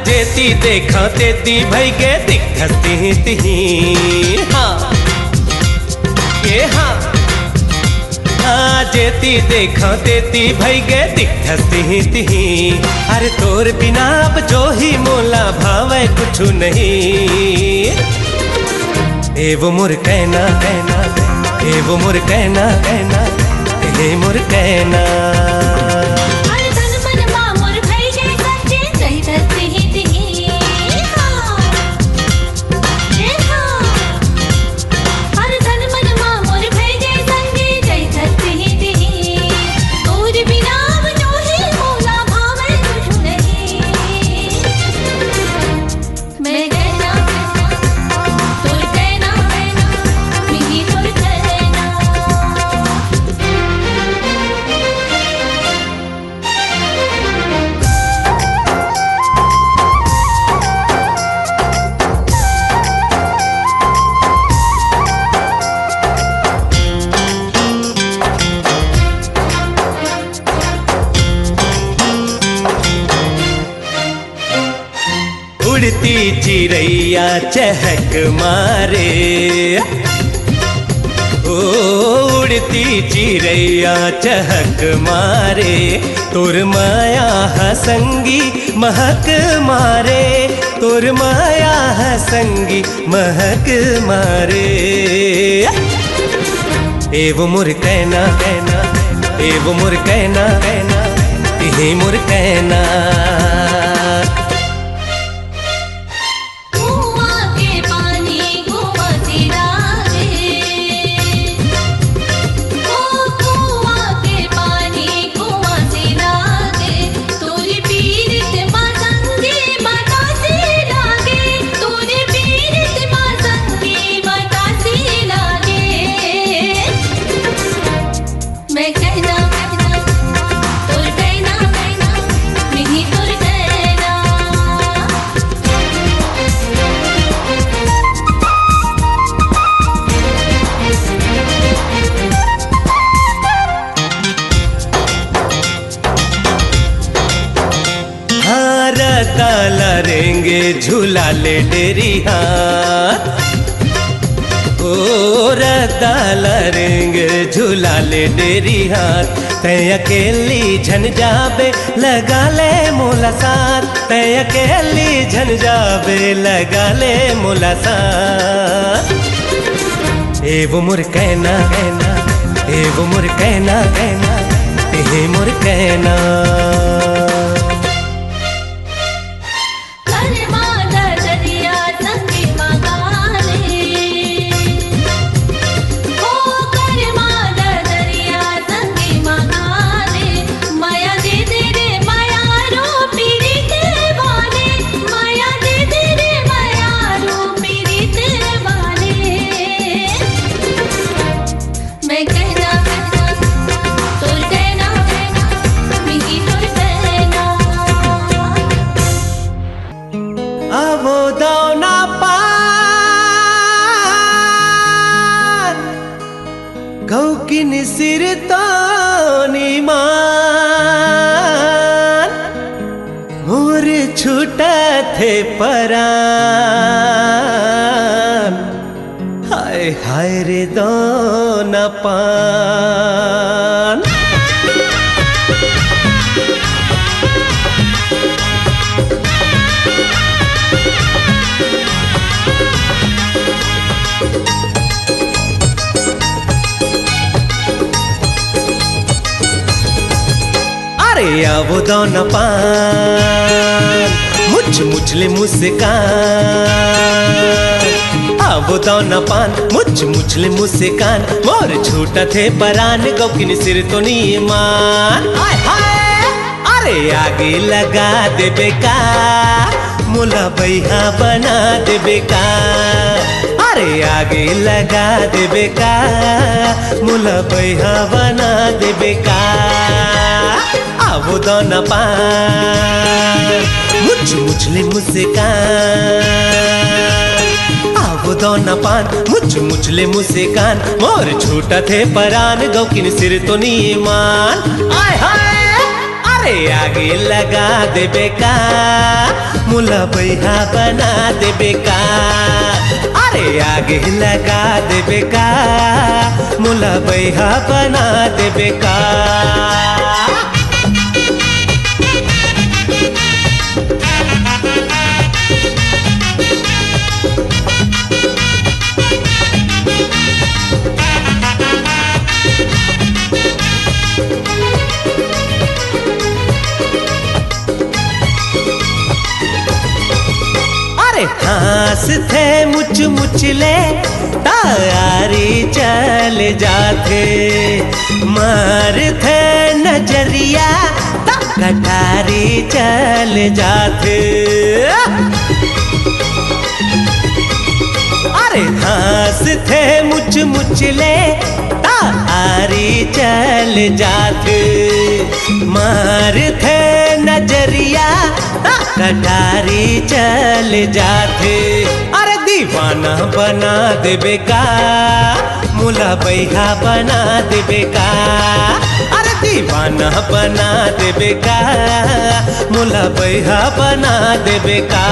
जेती देखा तेती भई के दिखती तिही। हाँ ये हाँ जेती देखा तेती भई गे दिखती तिही। अरे तोर बिना अब जो ही मोला भावे कुछ नहीं। ए वो मोर कहना कहना, ए वो मोर कहना कहना, ए मोर कहना। उड़ती चिड़ैया चहक मारे, ओ उड़ती चिड़ैया चहक मारे। तोर माया हसंगी महक मारे, तोर माया हसंगी महक मारे। ए वो मोर कहना कहना, ए वो मोर कहना कहना, ए मोर कहना। लरेंगे झूला ले डेरी हाथ, ओ रदा लरेंगे झूला ले डेरी हाथ। तय अकेली झन जाबे लगा ले मोला साथ, तय अकेली झन जाबे लगा ले मोला साथ। ए वो मोर कहना कहना, ए वो मोर कहना कहना, ए मोर कहना। आवो दाना पान गौ की निसिर तो मान। मोर छूटा थे परान, हाय हाय रे दाना पान। अरे आवो दाना पान मुझ मुझले मुस्कान। आवो दाना पान मुझ मुझले मुस्कान। मोर छूटा थे परान गौ की सिर तो नीमान। अरे आगे लगा दे बेका मोला बैहा बना दे बेका। अरे आगे लगा दे बेका मोला बैहा बना दे बेका। आवो दाना पान मुझ मुझले मुस्कान। आवो दाना पान मुझ मुझले मुस्कान। मोर छूटा थे परान गौ की सिर तो नीमान। आय हाय अरे आगे लगा दे बेका मुला बैहा बना देबे का, अरे आगे लगा देबे का, मुला बैहा बना देबे का। हास थे मुच मुचले तारी चल जाते, मार थे नजरिया ता कटारी चल जाते। अरे हास थे मुच मुचले तारी चल जाते, मार थे नजरिया कटारी चल जाते। अरे दीवाना बना देबे का, मुला बैहा बना देबे का, अरे दीवाना बना देबे का, मुला बैहा बना देबे का।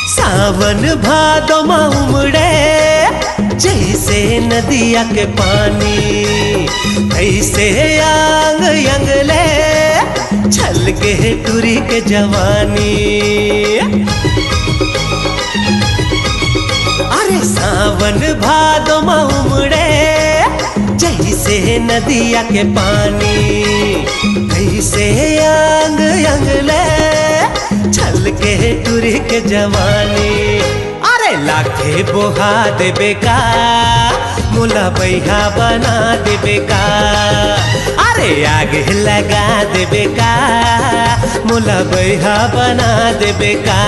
सावन भादो मा उमड़े जैसे नदिया के पानी, ऐसे आंग यंगले छल के टूरी के जवानी। अरे सावन भादो मा उमड़े जैसे नदिया के पानी, ऐसे आंग यंगले छल के टूरी के जवानी। अरे लाखे बोहा देबे का, मुला बैहा बना देबे का, अरे आगे लगा देबे का, मुला बैहा बना देबे का।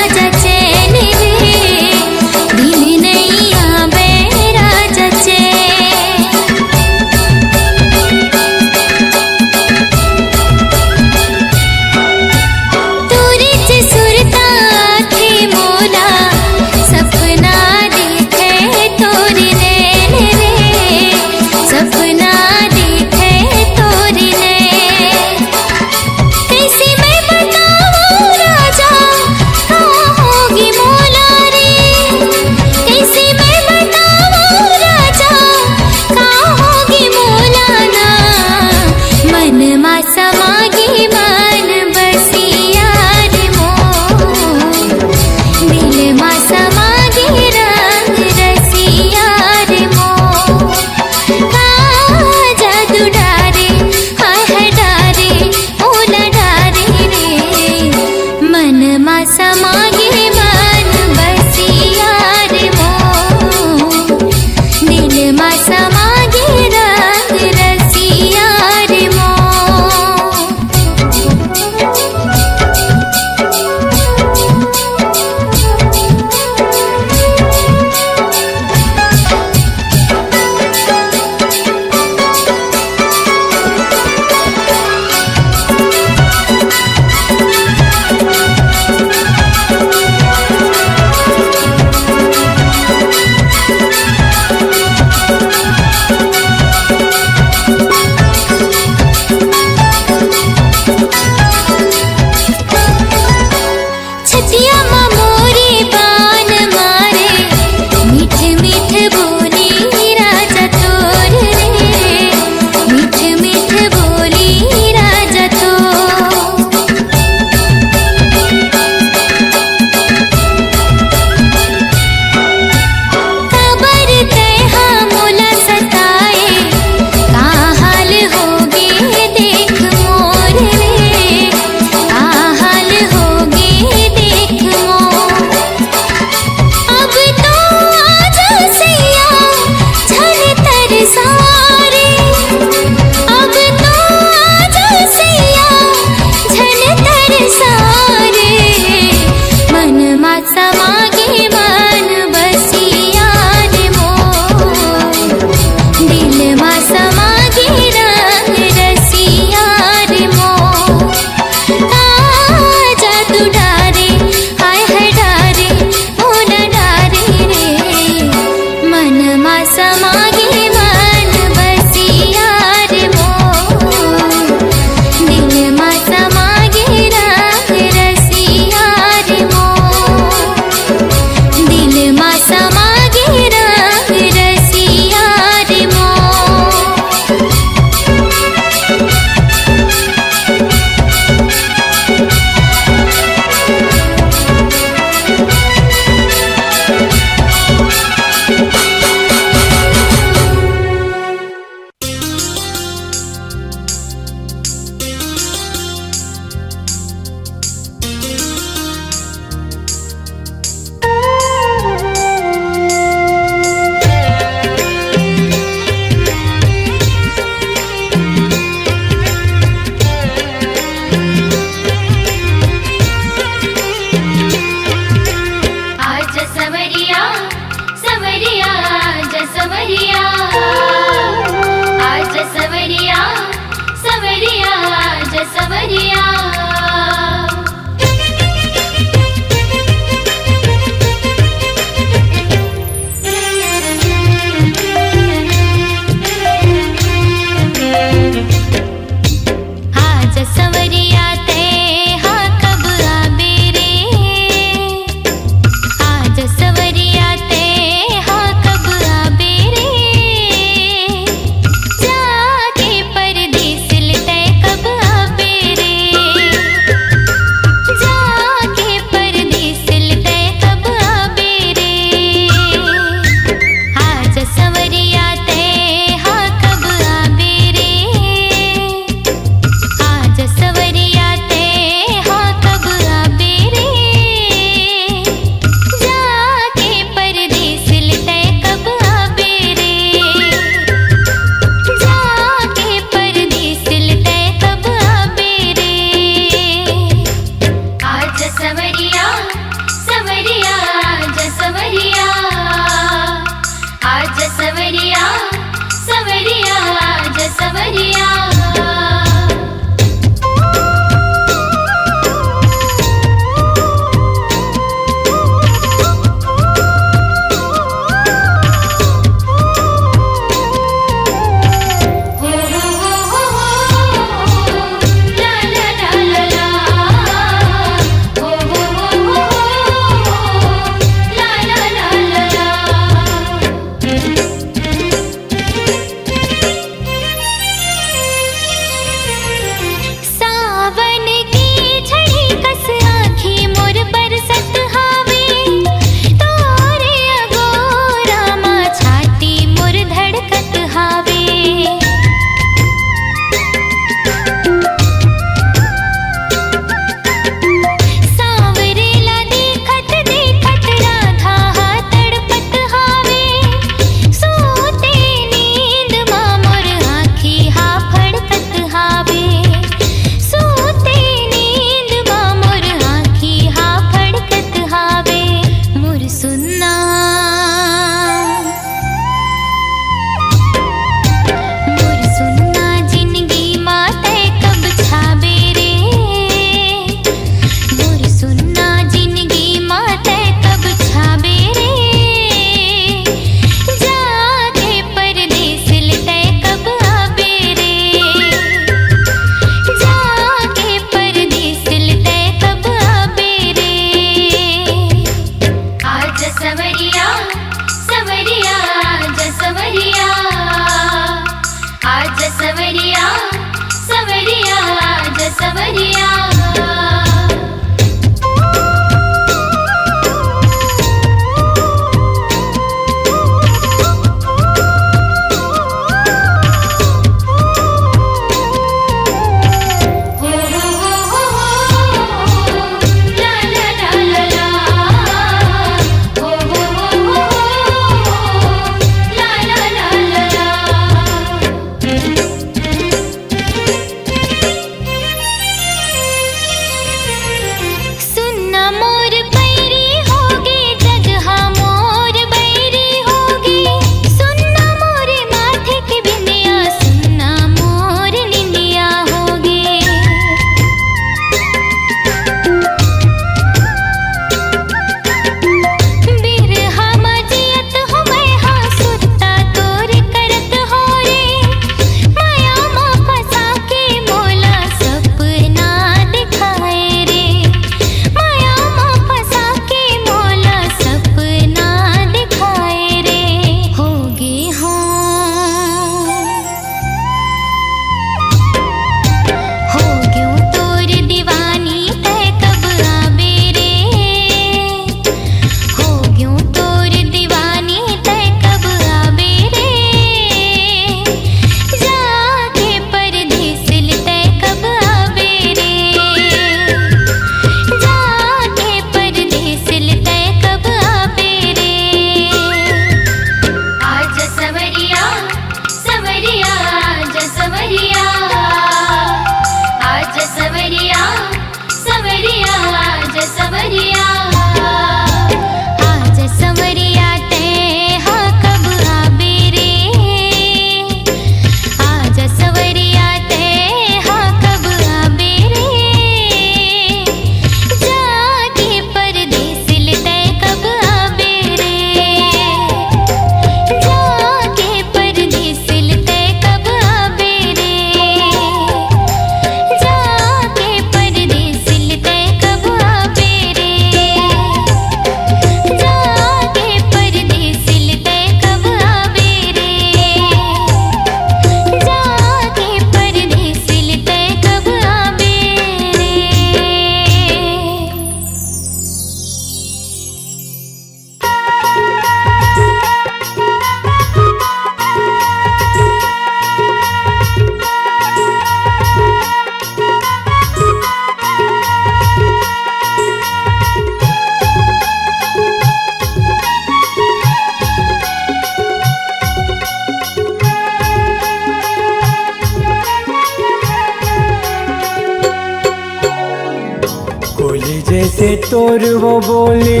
कोली जैसे तोर वो बोले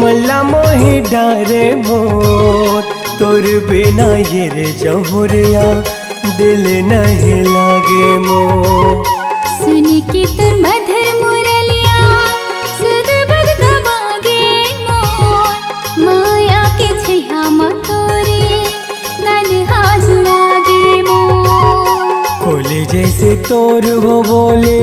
मल्ला मोहि डारे मोर, तोर बिना ये रे जहुरिया दिल नहीं लागे मोर। सुन के तोर मधुर मुरलिया सुध बुध गवागे मोर, माया के छैया मतोरे तन्हा जुड़ागे मोर। कोली जैसे तोर वो बोले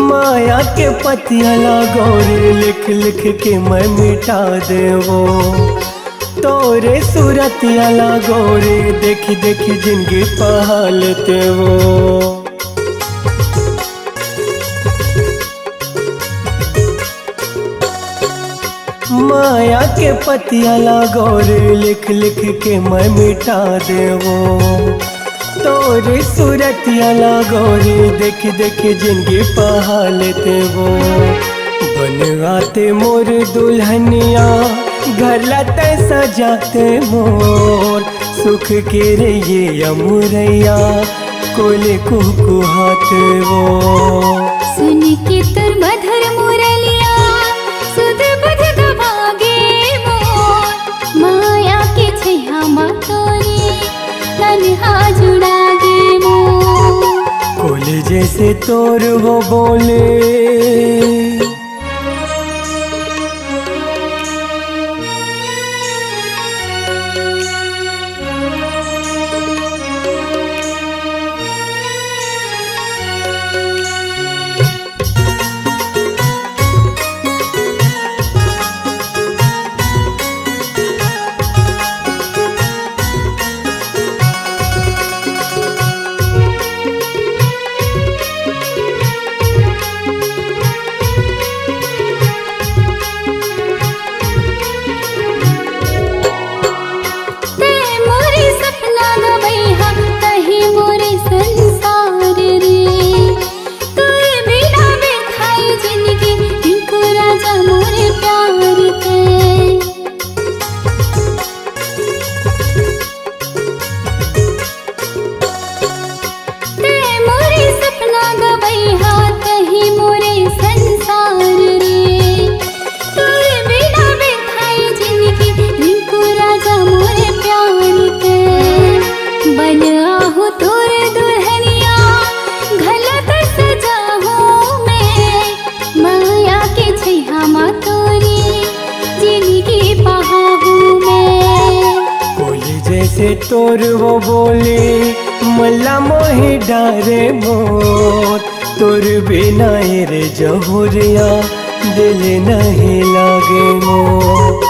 माया के पतिया लागोरे लिख लिख के मैं मिटा देवो, तोरे सूरतिया लागोरे देखी देखी जिंदगी पहालते वो। माया के पतिया लागोरे लिख लिख के मैं मिटा देवो, तोरे सूरतिया लागोरे देख देख जिंदगी पहालते वो। बनवाते मोर दुल्हनिया घर लाते सजाते मोर, सुख के रे ये अमुरैया कोले कुकुहाते वो। सुन के तोर मधुर मुरलिया सुध बुध गवागे मोर, माया के छैया मतोरे तन्हा जुड़ागे मोर। कोली जैसे तोर वो बोले तोर वो बोले मल्ला मोहि डारे मोर, तोर बिना रे जहुरिया दिल नहीं लागे मोर।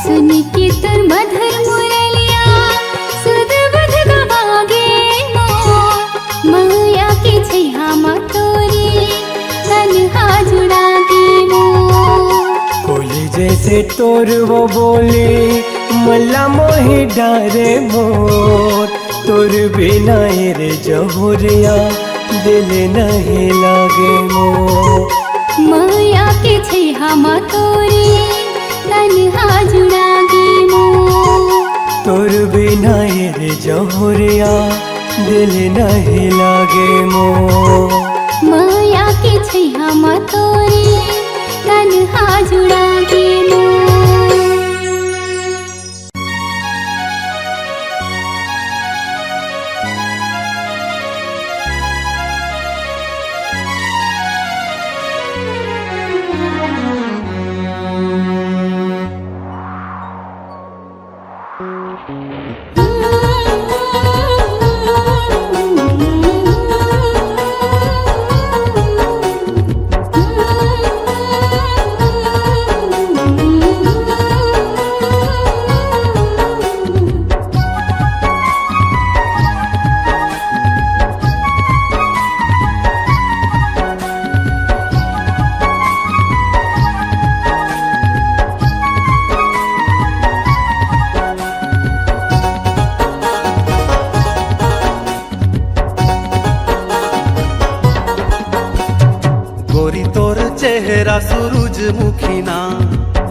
सुन के तोर मधुर मुरलिया सुध बुध गवागे मोर, माया के छैया मतोरे तन्हा जुड़ागे मोर। कोली जैसे तोर वो बोले मल्ला मोहि डारे मोर, तोर बिना रे जहुरिया दिल नहीं लागे मोर। माया के छैया मतोरे तन्हा जुड़ागे मोर। तोर बिना रे जहुरिया दिल नहीं लागे मोर। माया के छैया मतोरे तन्हा जुड़ागे मोर। सूरजमुखी ना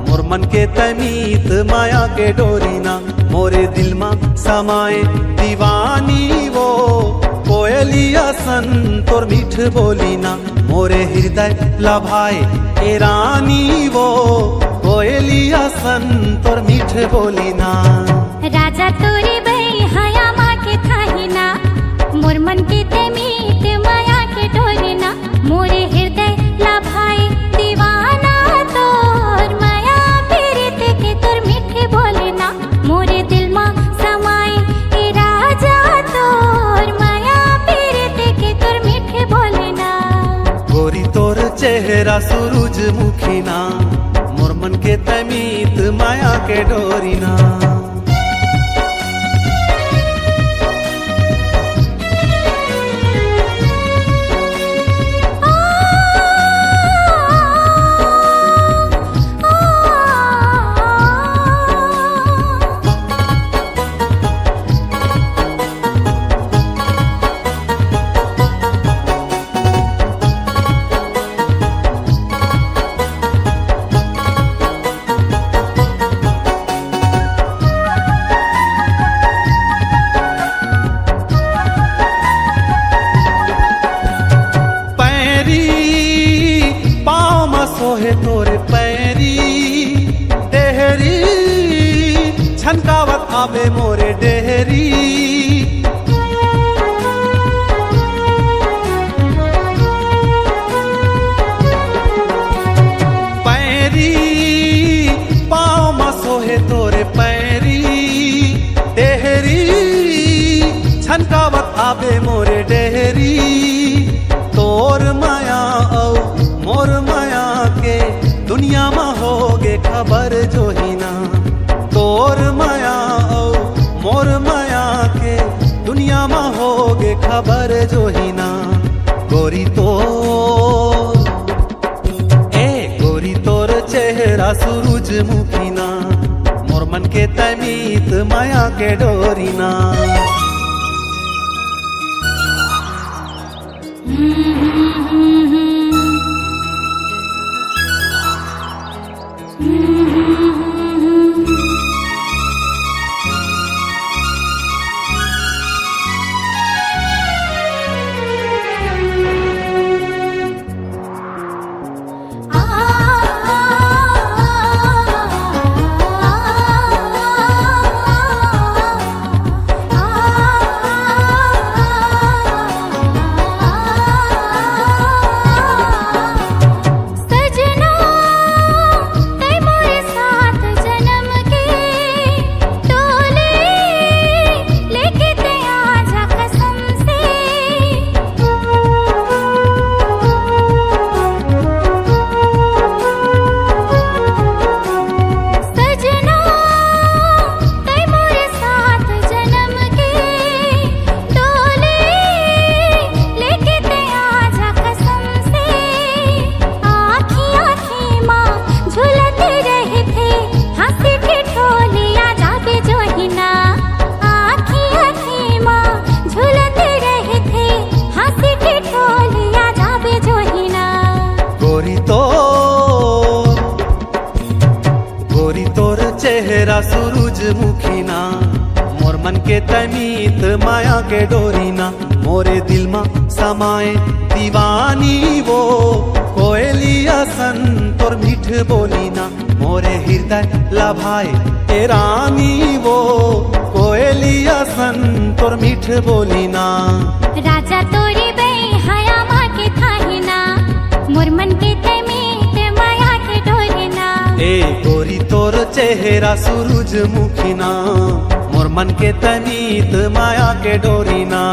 मोर मन के तमीत माया के डोरी ना मोरे दिल मा समाए दीवानी वो कोयलिया सन तोर मीठ बोली ना मोरे हृदय लभाए ए रानी वो कोयलिया सन तोर मीठ बोली ना राजा तोरे बई हया माँ के थाहिना मोर मन के ते मीत माया के डोरना मोरे हृदय लभाए दीवाना तोर माया पीरित के तोर मीठे बोलना मोरे दिल मा समाए ए राजा तोर माया पीरित के तोर मीठे बोलना गोरी तोर चेहरा सूरजमुखी ना मोर मन के तमीत माया के डोरी ना सोहे तोरे पैरी डेहरी छनकावत आवे मोरे डेहरी पैरी पाँव मा सोहे तोरे पैरी डेहरी छनकावत आवे मोरे डेहरी तोर माया औ मोर माया के दुनिया में होगे खबर जो ही ना तोर माया औ मोर माया के दुनिया में होगे खबर जो ही ना गोरी तो गोरी तोर चेहरा सूरजमुखी ना मोर मन के तमीत माया के डोरी ना चेहरा सूरजमुखी ना मोर मन के तमीत माया के डोरी ना मोरे दिल मा समाए दीवानी वो कोयलिया सन तोर मीठ बोली ना मोरे हृदय लभाए ए रानी वो कोयलिया सन तोर मीठ बोली ना राजा तोरे बई हया माँ के थाहिना मोर मन के तमीत माया के डोरना ए गोरी तोर चेहरा सूरजमुखी ना मोर मन के तमीत माया के डोरी ना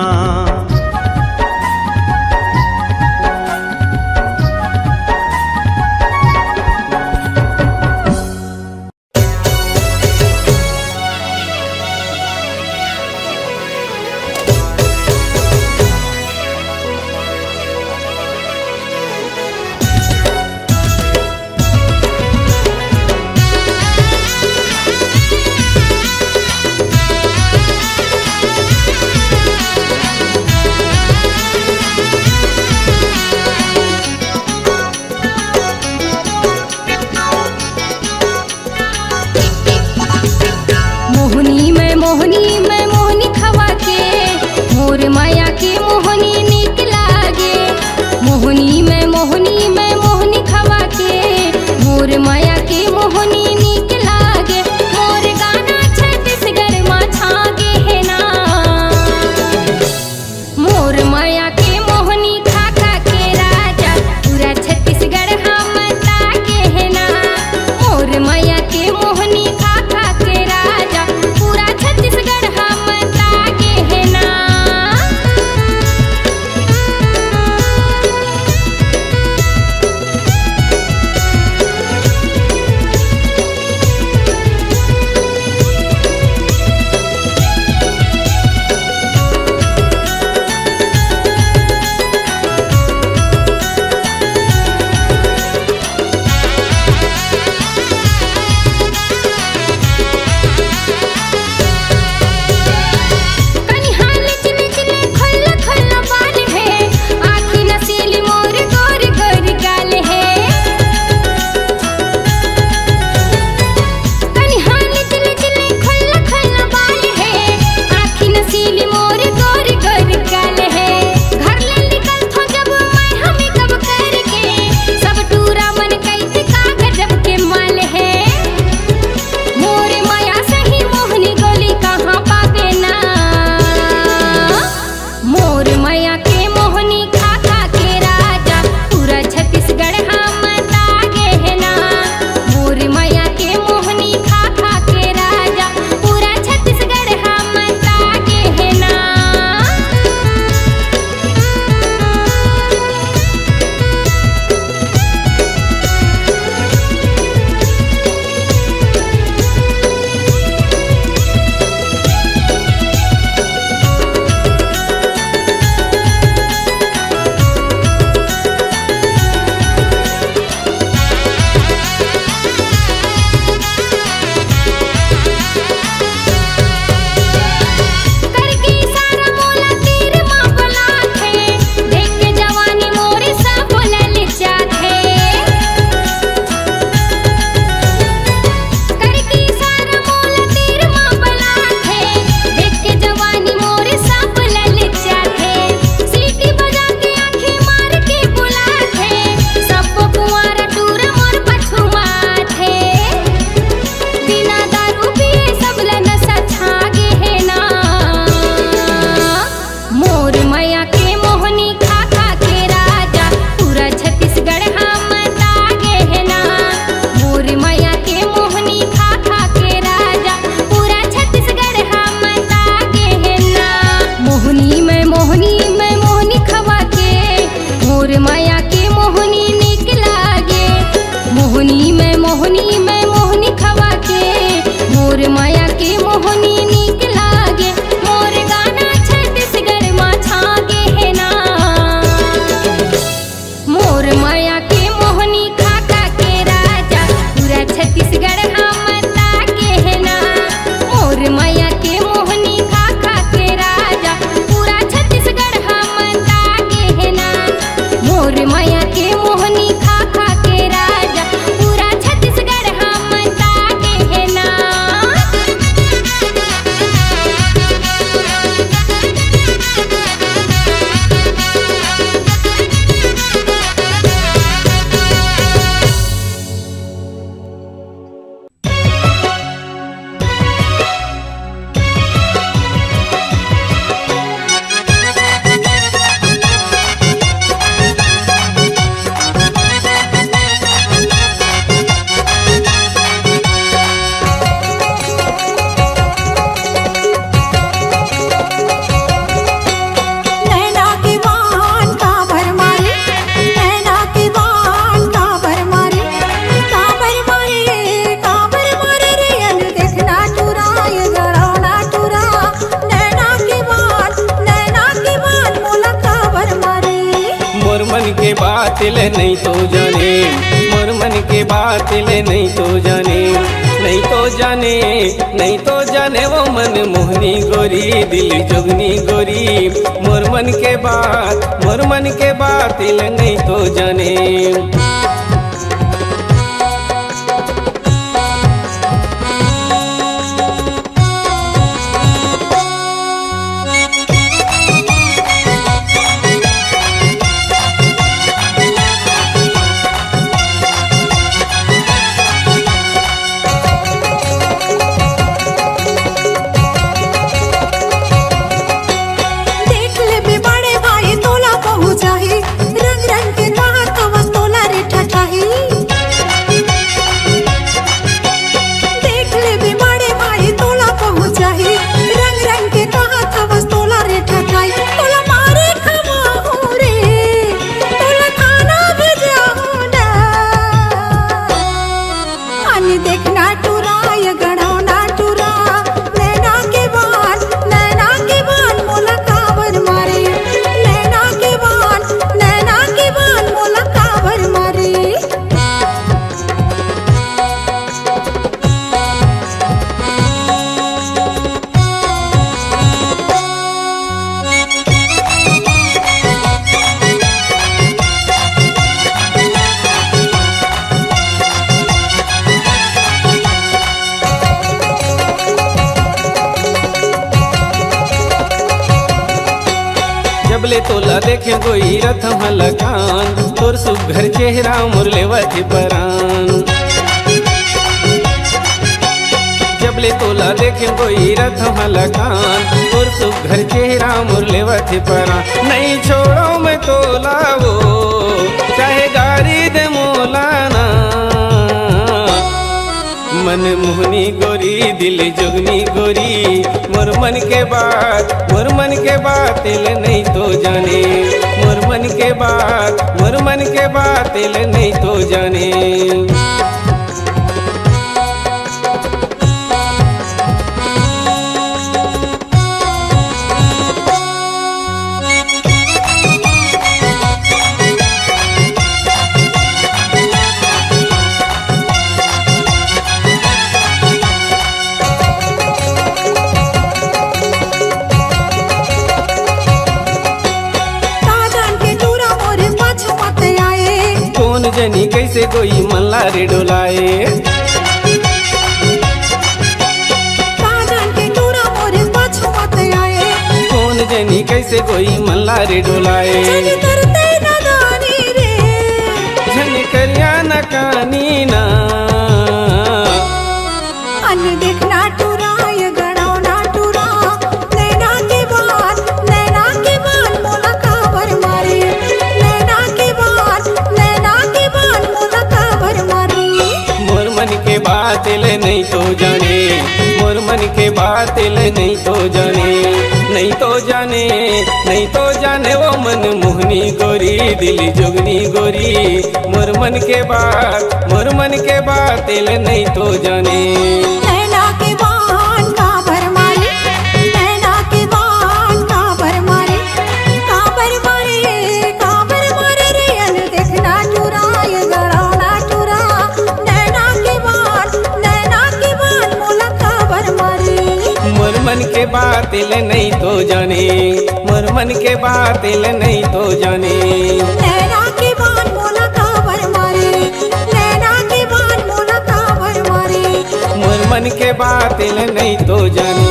बात ले नहीं तो जाने, मोर मन के बात ले नहीं तो जाने, नहीं तो जाने, नहीं तो जाने वो मन मोहनी गोरी दिल जोगनी गोरी, मोर मन के बात ले नहीं तो जाने। जबले तोला देखे कोई रथ मलकान, तोर सुघर चेहरा मुरले वथी परान। जबले तोला देखे कोई रथ मलकान, तोर सुघर चेहरा मुरले वथी परान। नहीं छोड़ो मैं तोला वो चाहे गारी दे मोलाना, मन मोहनी गोरी दिल जोगनी गोरी, मोर मन के बात ले नहीं तो जाने, मोर मन के बात ले नहीं तो जाने। जनी कैसे कोई मल्ला रे डोलाए, कौन जनी कैसे कोई मल्ला रे डोलाए। झन करिया न कानी ना देखना टुराय गड़ाओ ना टुरा, नैना के बाल मोला काबर मारे, नैना के बाल मोला काबर मारे। मोर मन के बात ले नहीं तो जाने, मोर मन के बात ले नहीं तो जाने, नहीं तो जाने, नहीं तो जाने वो मन मोहनी गोरी दिल जोगनी गोरी, मोर मन के बात ले नहीं तो जाने। नैना के बाल काबर मारे, नैना के बाल काबर मारे, काबर मारे रे अन देखना टुराय गड़ाओ ना टुरा, नैना के बाल मोला काबर मारे। मोर मन के बात ले नहीं तो जाने, मोर मन के बात ले नहीं तो जाने। नैना के बाल मोला काबर मारे, नैना के बाल मोला काबर मारे। मोर मन के बात ले नहीं तो जाने।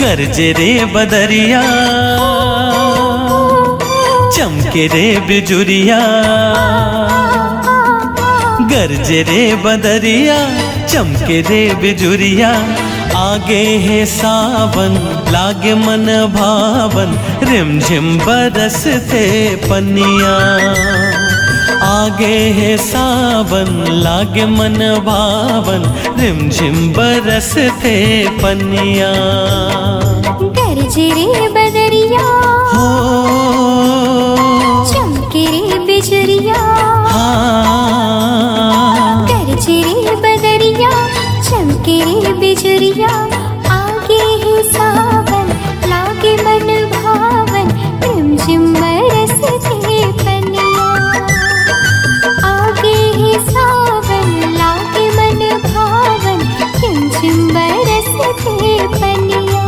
गरजे रे बदरिया चमके रे बिजुरिया गरजे रे बदरिया चमके रे बिजुरिया आगे है सावन लागे मन भावन रिमझिम बरसते पनिया आगे है सावन लागे मन भावन रिमझिम बरसते पनिया गरजे रे बदरिया हो चमके रे बिजुरिया हाँ गरजे रे बदरिया चमके रे बिजुरिया आगे है सावन लागे मन भावन रिमझिम बरसते पनिया आगे है सावन लागे मन भावन रिमझिम बरसते पनिया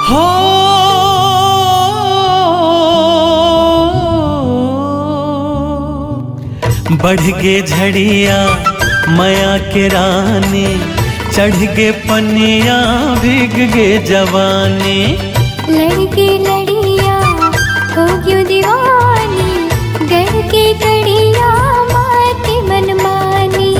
हो बढ़ गे झड़िया माया के रानी चढ़ गे पनिया भीग गे जवानी लड़के लड़िया हो क्यों दीवानी घर के कड़िया माते मनमानी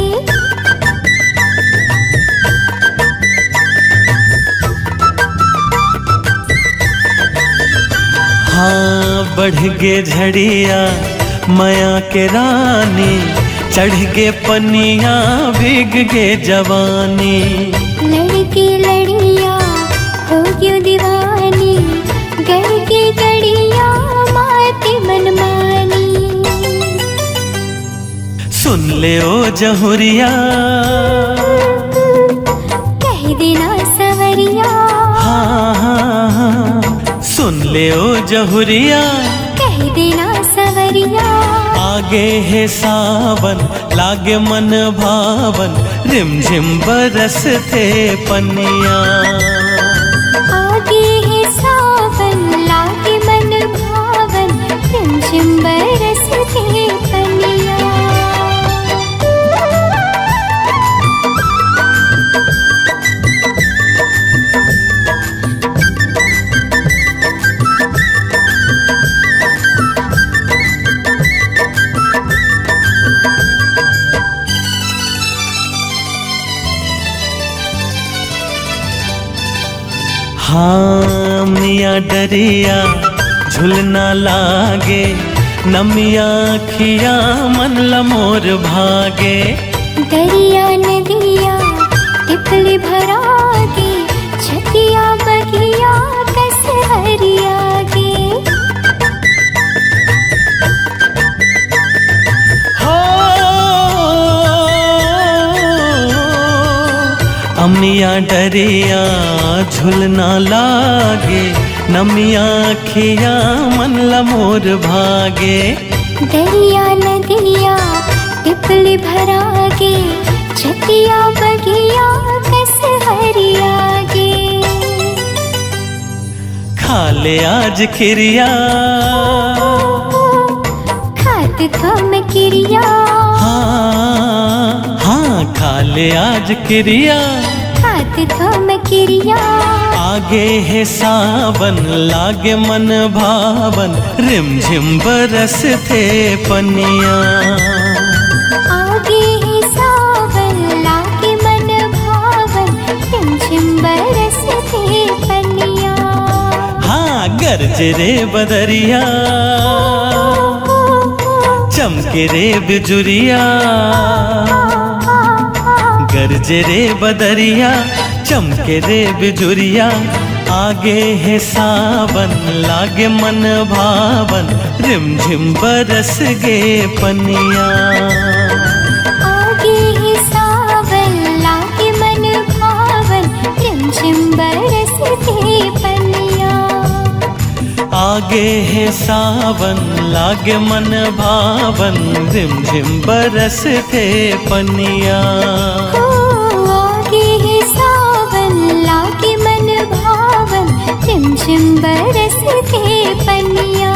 हाँ बढ़ गे झड़िया माया के रानी चढ़ गे पनिया भीग गे जवानी लड़के लड़िया हो क्यों दीवानी घर के कड़िया माते मनमानी सुन ले ओ जहुरिया कह देना सवरिया हाँ हाँ हाँ सुन ले ओ जहुरिया कह देना सवरिया आगे है सावन लागे मन भावन रिमझिम बरसते पनिया आगे है सावन लागे मन भावन रिमझिम बरसते पनिया हाँ मिया डरिया झुलना लागे नमिया खिया मन लमोर भागे दरिया नदिया तितली भरा के छतिया बगिया कस हरिया गे हो अमिया डरिया झुलना लागे नमिया खिया मन लमोर भागे दरिया नदिया तितली भरा के छतिया बगिया कस हरिया गे खा ले आज खिरिया खात थम किरिया हाँ हाँ खा ले आज क्रिया खात थम किरिया आगे है सावन लागे मन भावन रिमझिम बरसते पनिया आगे है सावन लागे मन भावन रिमझिम बरसते पनिया हाँ गरजे रे बदरिया चमके रे बिजुरिया गरजे रे बदरिया चमके रे बिजुरिया आगे है सावन लागे मन भावन रिमझिम बरस गे पनिया आगे है सावन लागे मन भावन रिमझिम बरसते पनिया आगे है सावन लागे मन भावन, रिमझिम बरसते पनिया। ओ आगे है सावन लागे मन भावन, रिमझिम बरसते पनिया।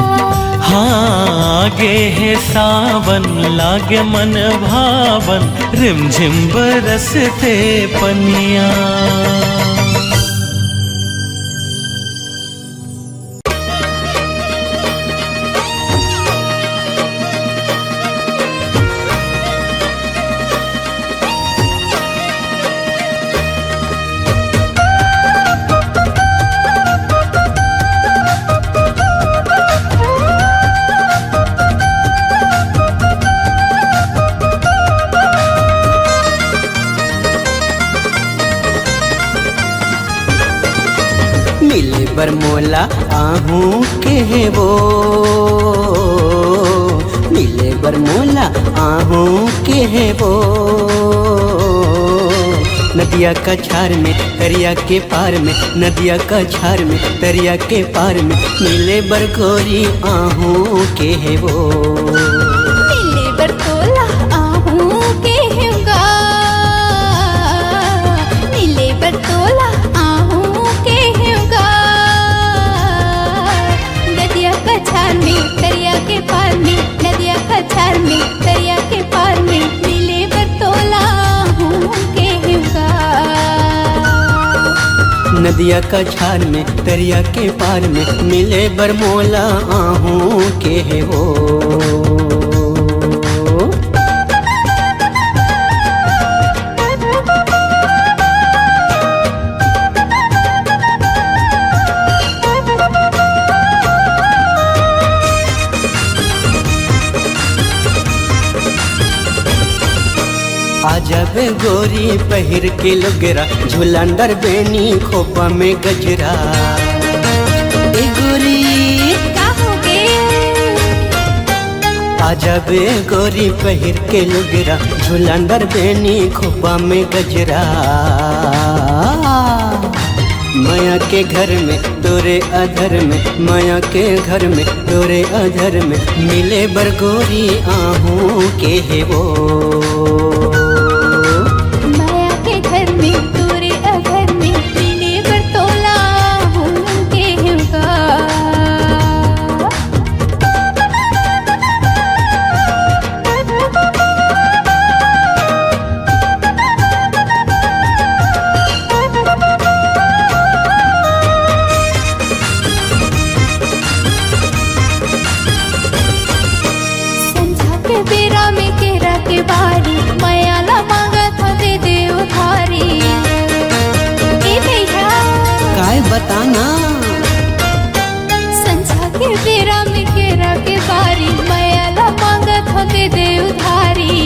हाँ आगे है सावन लागे मन भावन, रिमझिम बरसते पनिया। मिले बरमोला आहू के वो, मिले बरमोला आहू के वो। नदिया का छार में दरिया के पार में, नदिया का छार में दरिया के पार में, मिले बरगोरी आहू के वो। मिले बरतोला आहू के होगा, मिले बरतोला आहू के होगा। नदिया का छार में दरिया के पार में, नदिया का छार में दरिया के पार में, मिले बरतोला आहू के होगा। नदिया का छार में दरिया के पार में, मिले बरमोला आहू के वो। आजब गोरी पहिर के लुगरा, झुलंदर बेनी खोपा में गजरा। ए गोरी का हो गए? आजब गोरी पहिर के लुगरा, झुलंदर बेनी खोपा में गजरा। माया के घर में तोरे अधर में, माया के घर में तोरे अधर में, मिले बरगोरी आहू के वो। माया के घर में तोरे अघर में, मिले बरतोला आहू के होगा। संझा के बेरा में केरा के बारी, माया ला मांगा था दे दे उधारी। ए भैया काय बताना संझा के बेरा में केरा के बारी, माया ला मांगा था दे दे उधारी।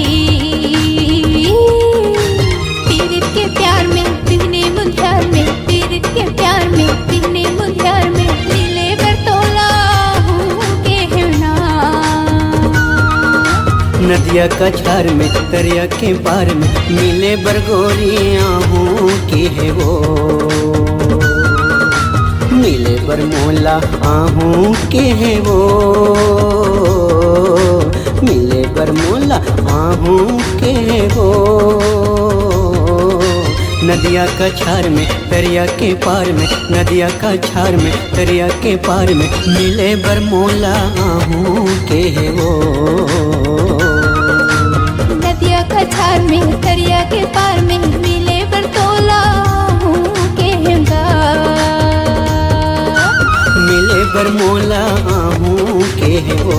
पीरित के प्यार में बिहने मुंध्यार में, पीरित के प्यार में बिहने मुंध्यार में, मिले बरतोला आहू के होना। नदिया का छार में दरिया के पार में, मिले बरगोरी आहू के वो। मिले बरमोला आहू के वो, मिले बरमोला आहू के वो। नदिया का छार में दरिया के पार में, नदिया का छार में दरिया के पार में, मिले बरमोला आहू के वो। नदिया का छार में दरिया के पार में, मिले बरतोला आहू के होगा। मिले बरमोला आहू के वो।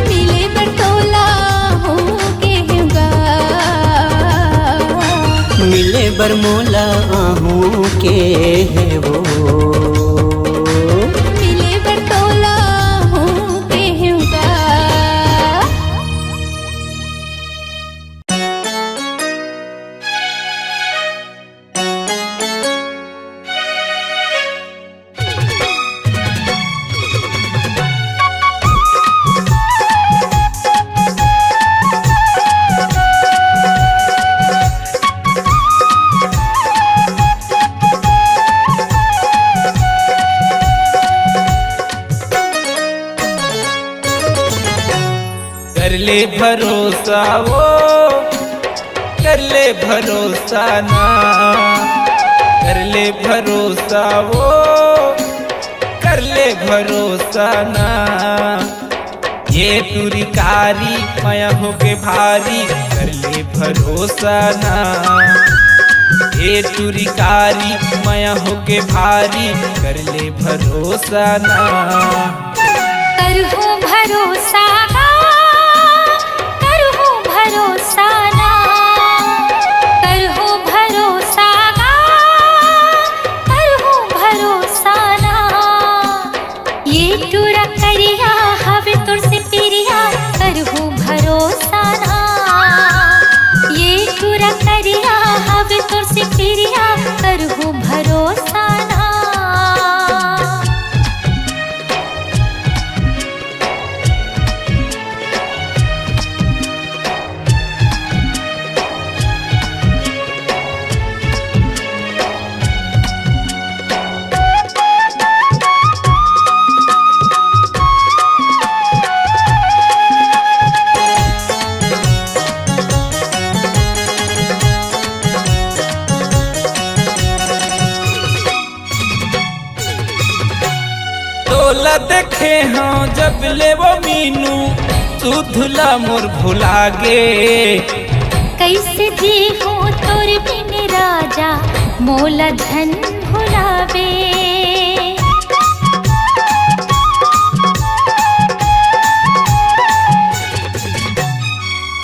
मिले बरतोला आहू के होगा। मिले बरमोला आहू के वो। मिले बरतोला आहू के होगा। कर ले भरोसा वो, कर ले भरोसा ना, कर ले भरोसा वो, कर ले भरोसा ना। ये तुरी कारी माया हो के भारी, कर ले भरोसा ना। ये तुरी कारी माया हो के भारी, कर ले भरोसा ना। करहूँ भरोसा ना, करहूँ भरोसा ना, करहूँ भरोसा ना, करहूँ भरोसा ना। ये टूरा करिया हवे तुर से पिरिया, करहूँ भरोसा ना। ये टूरा करिया हवे तुर से पिरिया, करहूँ भरोसा ना। तोला देखे हाँ जब ले वो मीनू, तू धुला मोर भुला गे। कैसे जी हो तोर बिन राजा, मोला धन भुलावे।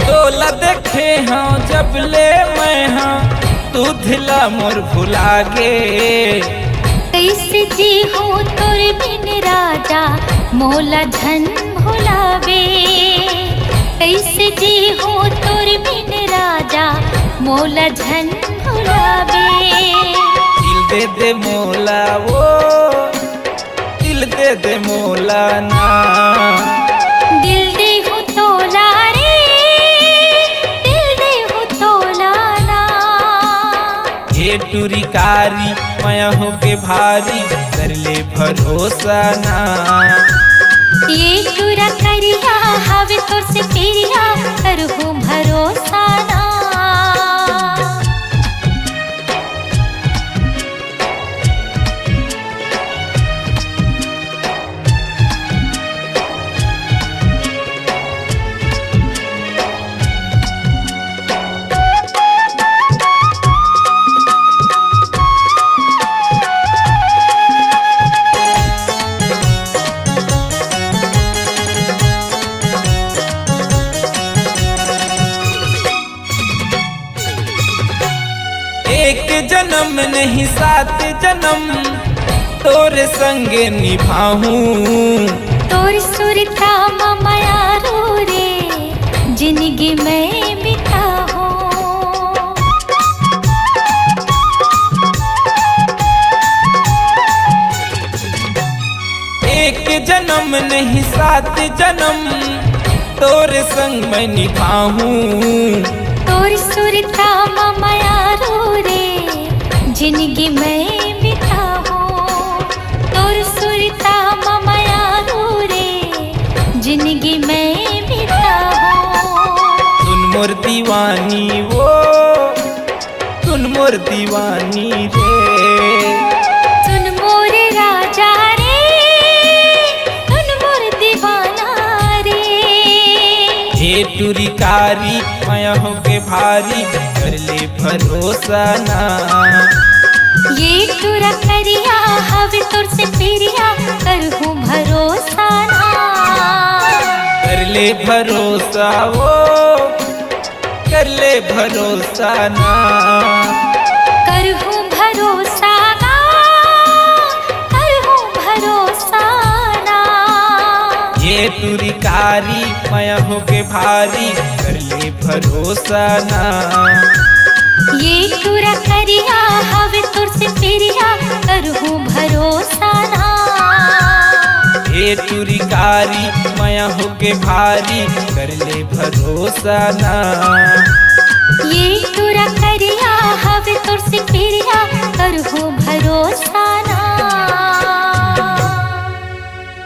तोला देखे हाँ जब ले मैं हाँ, तू धुला मोर भुला गे। कैसे जी हो तोर बिन राजा, मोला धन भुलावे। कैसे जी हो तोर बिन राजा, मोला धन भुलावे। दिल दे दे मोला वो, दिल दे दे मोला ना। दिल दे हो तोला रे, दिल दे हो तोला ना। ये टूरी कारी माया हो के भारी, कर ले भरोसा ना। ये टूरा करिया हवे तोर से पिरिया, करहूँ भरोसा ना। एक जन्म नहीं सात जन्म, तोरे संगे निभाऊं। तोर सुरता माया रो रे, जिंदगी में बिताऊं। एक जन्म नहीं सात जन्म, तोरे संग मैं निभाऊं। तोर सुरता माया रो रे, जिंदगी में बिताऊं। तोर सुरता माया रो रे, जिंदगी में बिताऊं। सुन मोर दीवानी वो, सुन मोर दीवानी रे। सुन मोरे राजा रे, सुन मोर दीवाना रे। ये टूरी कारी माया हो के भारी, कर ले भरोसा ना। ये टूरा करिया हवे तोर से पिरिया, करहूँ भरोसा ना। कर ले भरोसा वो, कर ले भरोसा ना। करहूँ भरोसा ना, करहूँ भरोसा ना। ये तुरी कारी माया हो के भारी, कर ले भरोसा ना। ये टूरा करिया हवे तोर से पिरिया, करहूँ भरोसा ना। ये तुरी कारी माया हो के भारी, कर ले भरोसा ना। ये टूरा करिया हवे तोर से पिरिया, करहूँ भरोसा ना।